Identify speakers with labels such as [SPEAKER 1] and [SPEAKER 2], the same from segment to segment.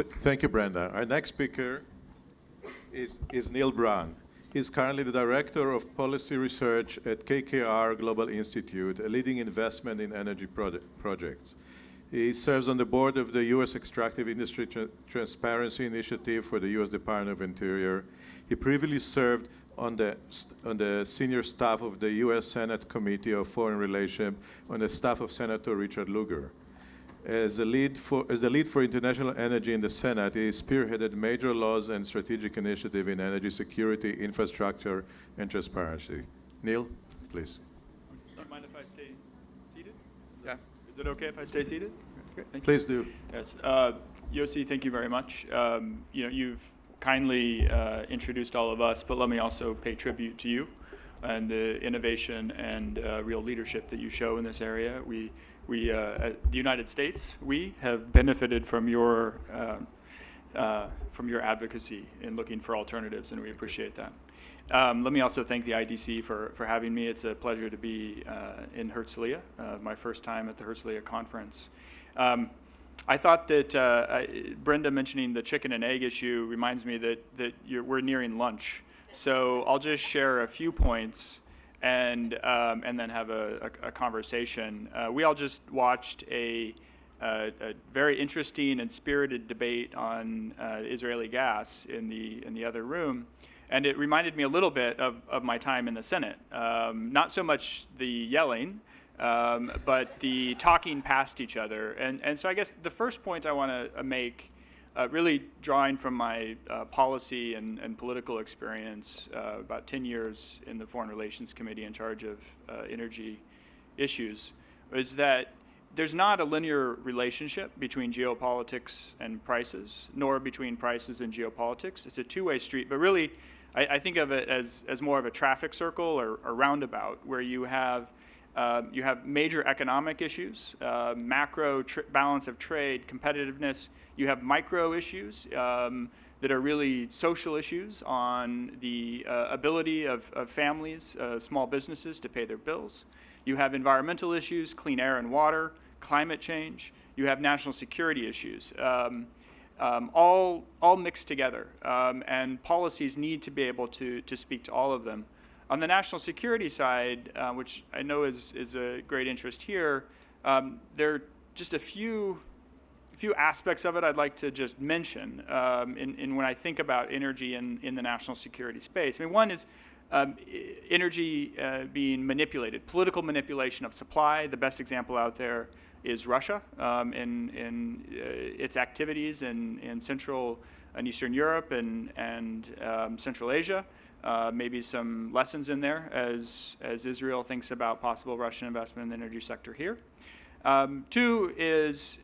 [SPEAKER 1] Thank you, Brenda. Our next speaker is Neil Brown. He's currently the Director of Policy Research at KKR Global Institute, a leading investment in energy projects. He serves on the board of the U.S. Extractive Industry Transparency Initiative for the U.S. Department of Interior. He previously served on the senior staff of the U.S. Senate Committee of Foreign Relations on the staff of Senator Richard Lugar. As the lead for international energy in the Senate, he spearheaded major laws and strategic initiatives in energy security, infrastructure, and transparency. Neil, please.
[SPEAKER 2] Do you mind if I stay seated?
[SPEAKER 1] Yeah.
[SPEAKER 2] Is it okay if I stay seated? Okay, thank you.
[SPEAKER 1] Please do.
[SPEAKER 2] Yes. Yossi, thank you very much. You've kindly introduced all of us, but let me also pay tribute to you and the innovation and real leadership that you show in this area. We at the United States, we have benefited from your advocacy in looking for alternatives, and we appreciate that. Let me also thank the IDC for having me. It's a pleasure to be in Herzliya, my first time at the Herzliya conference. I thought that Brenda mentioning the chicken and egg issue reminds me that we're nearing lunch. So I'll just share a few points and then have a conversation. We all just watched a very interesting and spirited debate on Israeli gas in the other room, and it reminded me a little bit of my time in the Senate. Not so much the yelling, but the talking past each other. And so I guess the first point I want to make, really drawing from my policy and political experience, about 10 years in the Foreign Relations Committee in charge of energy issues, is that there's not a linear relationship between geopolitics and prices, nor between prices and geopolitics. It's a two-way street, but really I think of it as more of a traffic circle or roundabout, where you have major economic issues, macro balance of trade, competitiveness. You have micro issues that are really social issues on the ability of families, small businesses to pay their bills. You have environmental issues, clean air and water, climate change. You have national security issues, all mixed together. And policies need to be able to speak to all of them. On the national security side, which I know is a great interest here, there are just a few aspects of it I'd like to just mention in when I think about energy in the national security space. I mean, one is energy being manipulated, political manipulation of supply. The best example out there is Russia in its activities in Central and Eastern Europe and Central Asia. Maybe some lessons in there as Israel thinks about possible Russian investment in the energy sector here. Two is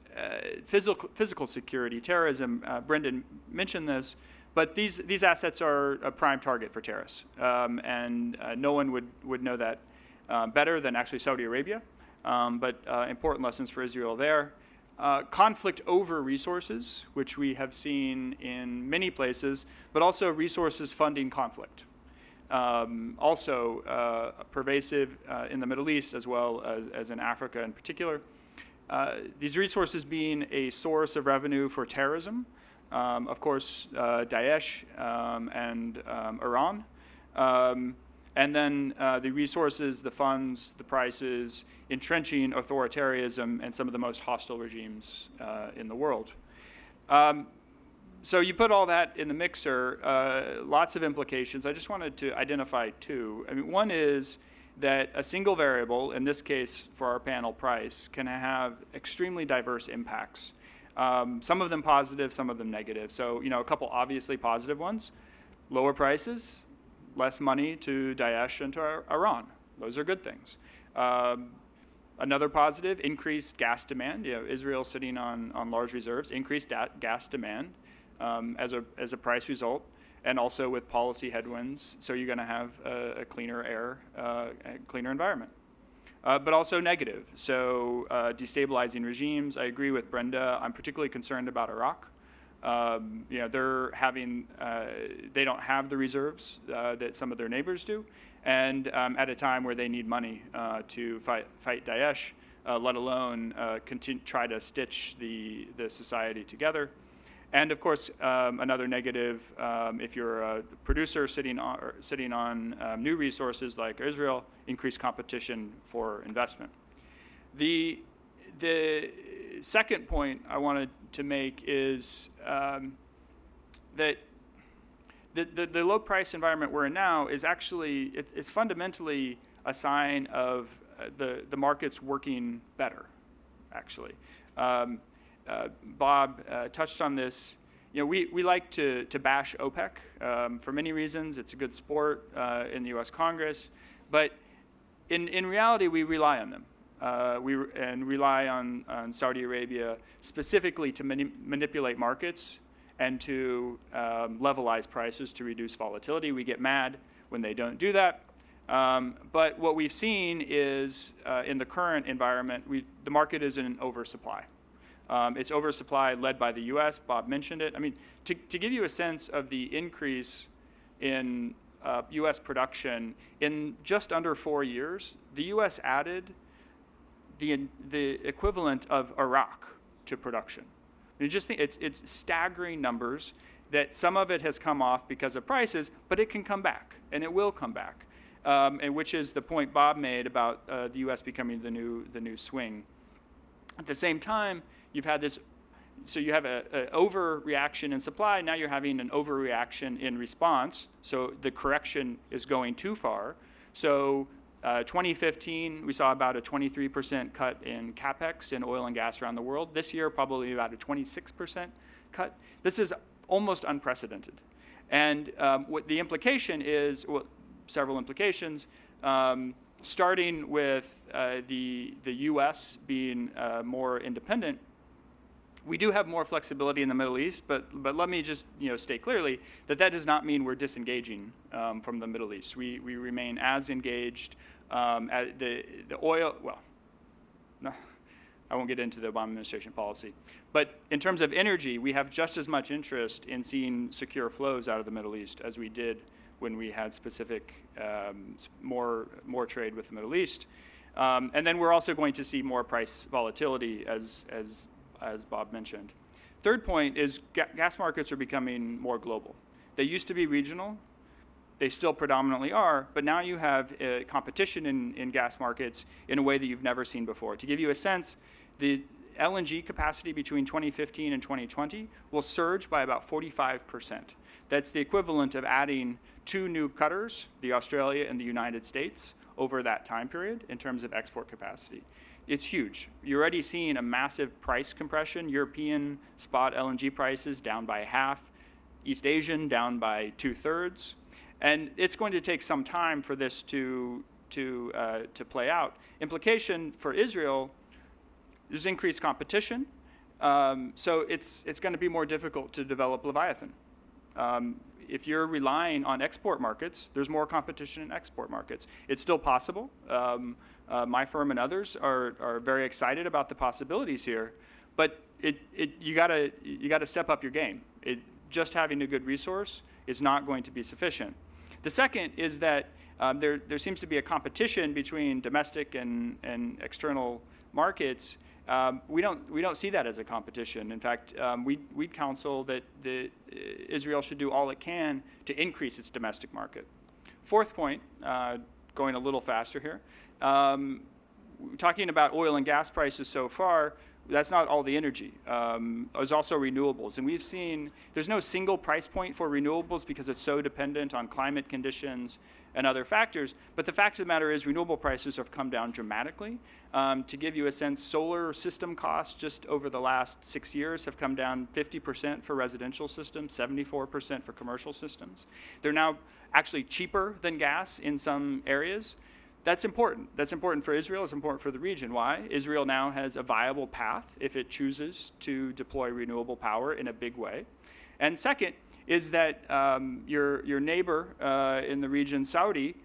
[SPEAKER 2] physical security, terrorism. Brendan mentioned this, but these assets are a prime target for terrorists, and no one would know that better than actually Saudi Arabia. But important lessons for Israel there. Conflict over resources, which we have seen in many places, but also resources funding conflict. Also pervasive in the Middle East as well as in Africa in particular. These resources being a source of revenue for terrorism, of course, Daesh and Iran. And then the resources, the funds, the prices, entrenching authoritarianism and some of the most hostile regimes in the world. So you put all that in the mixer, lots of implications. I just wanted to identify two. I mean, one is that a single variable, in this case for our panel, price, can have extremely diverse impacts. Some of them positive, some of them negative. So, a couple obviously positive ones: lower prices, less money to Daesh and to Iran. Those are good things. Another positive: increased gas demand. Israel sitting on large reserves, increased gas demand as a price result, and also with policy headwinds. So you're going to have a cleaner air, a cleaner environment. But also negative. So destabilizing regimes. I agree with Brenda. I'm particularly concerned about Iraq. They don't have the reserves that some of their neighbors do, and at a time where they need money to fight Daesh, let alone try to stitch the society together. And of course, another negative, if you're a producer sitting on new resources like Israel, increased competition for investment. The second point I wanted to make is that the low price environment we're in now is actually, it's fundamentally a sign of the markets working better, actually. Bob touched on this. You know, we like to bash OPEC for many reasons. It's a good sport in the U.S. Congress, but in reality, we rely on them. We rely on Saudi Arabia specifically to manipulate markets and to levelize prices to reduce volatility. We get mad when they don't do that. But what we've seen is in the current environment, the market is in an oversupply. It's oversupply led by the U.S. Bob mentioned it. I mean, to give you a sense of the increase in U.S. production, in just under 4 years, the U.S. added the equivalent of Iraq to production. You just think it's staggering numbers that some of it has come off because of prices, but it can come back, and it will come back, and which is the point Bob made about the U.S. becoming the new swing. At the same time, you've had this, so you have an overreaction in supply. Now you're having an overreaction in response. So the correction is going too far. So 2015, we saw about a 23% cut in capex in oil and gas around the world. This year, probably about a 26% cut. This is almost unprecedented. And what the implication is, well, several implications, starting with the U.S. being more independent. We do have more flexibility in the Middle East, but let me just state clearly that does not mean we're disengaging from the Middle East. We remain as engaged. At the oil, well, no, I won't get into the Obama administration policy. But in terms of energy, we have just as much interest in seeing secure flows out of the Middle East as we did when we had specific more trade with the Middle East. And then we're also going to see more price volatility as Bob mentioned. Third point is gas markets are becoming more global. They used to be regional. They still predominantly are, but now you have competition in gas markets in a way that you've never seen before. To give you a sense, the LNG capacity between 2015 and 2020 will surge by about 45%. That's the equivalent of adding 2 new cutters, the Australia and the United States, over that time period in terms of export capacity. It's huge. You're already seeing a massive price compression. European spot LNG prices down by half, East Asian down by 2/3. And it's going to take some time for this to play out. Implication for Israel, there's increased competition. So it's going to be more difficult to develop Leviathan. If you're relying on export markets, there's more competition in export markets. It's still possible. My firm and others are very excited about the possibilities here, but you gotta step up your game. Just having a good resource is not going to be sufficient. The second is that there seems to be a competition between domestic and external markets. We don't see that as a competition. In fact, we counsel that Israel should do all it can to increase its domestic market. Fourth point, going a little faster here, talking about oil and gas prices so far, that's not all the energy. There's also renewables. And we've seen there's no single price point for renewables because it's so dependent on climate conditions and other factors. But the fact of the matter is renewable prices have come down dramatically. To give you a sense, solar system costs just over the last 6 years have come down 50% for residential systems, 74% for commercial systems. They're now actually cheaper than gas in some areas. That's important. That's important for Israel. It's important for the region. Why? Israel now has a viable path if it chooses to deploy renewable power in a big way. And second is that your neighbor in the region, Saudi,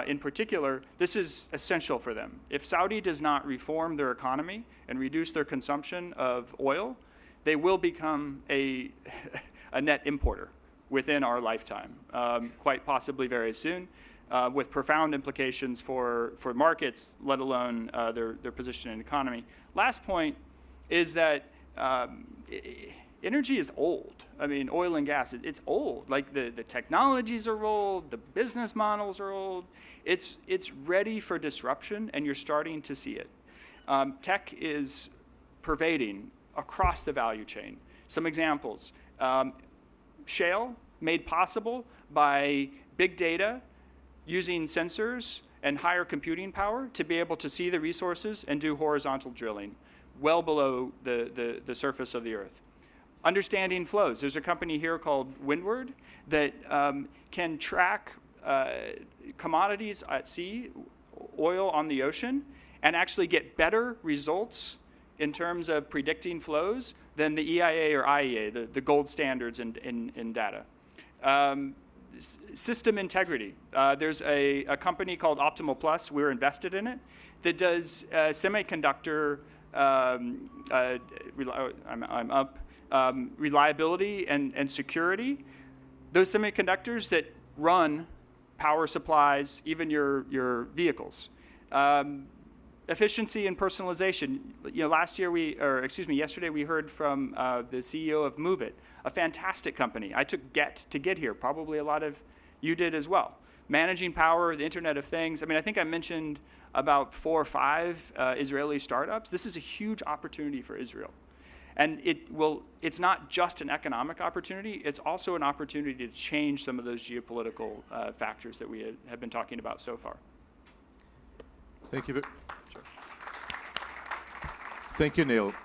[SPEAKER 2] in particular, this is essential for them. If Saudi does not reform their economy and reduce their consumption of oil, they will become a net importer within our lifetime, quite possibly very soon. With profound implications for markets, let alone their position in the economy. Last point is that energy is old. I mean, oil and gas, it's old. Like the technologies are old, the business models are old. It's ready for disruption, and you're starting to see it. Tech is pervading across the value chain. Some examples. Shale, made possible by big data, using sensors and higher computing power to be able to see the resources and do horizontal drilling well below the surface of the earth. Understanding flows. There's a company here called Windward that can track commodities at sea, oil on the ocean, and actually get better results in terms of predicting flows than the EIA or IEA, the gold standards in data. System integrity. There's a company called Optimal Plus, we're invested in it, that does semiconductor reliability and security. Those semiconductors that run power supplies, even your vehicles. Efficiency and personalization. You know, yesterday we heard from the CEO of Move It, a fantastic company. I took Get to get here. Probably a lot of you did as well. Managing power, the Internet of Things. I mean, I think I mentioned about 4 or 5 Israeli startups. This is a huge opportunity for Israel. And it's not just an economic opportunity, it's also an opportunity to change some of those geopolitical factors that we have been talking about so far.
[SPEAKER 1] Thank you. Thank you, Neil.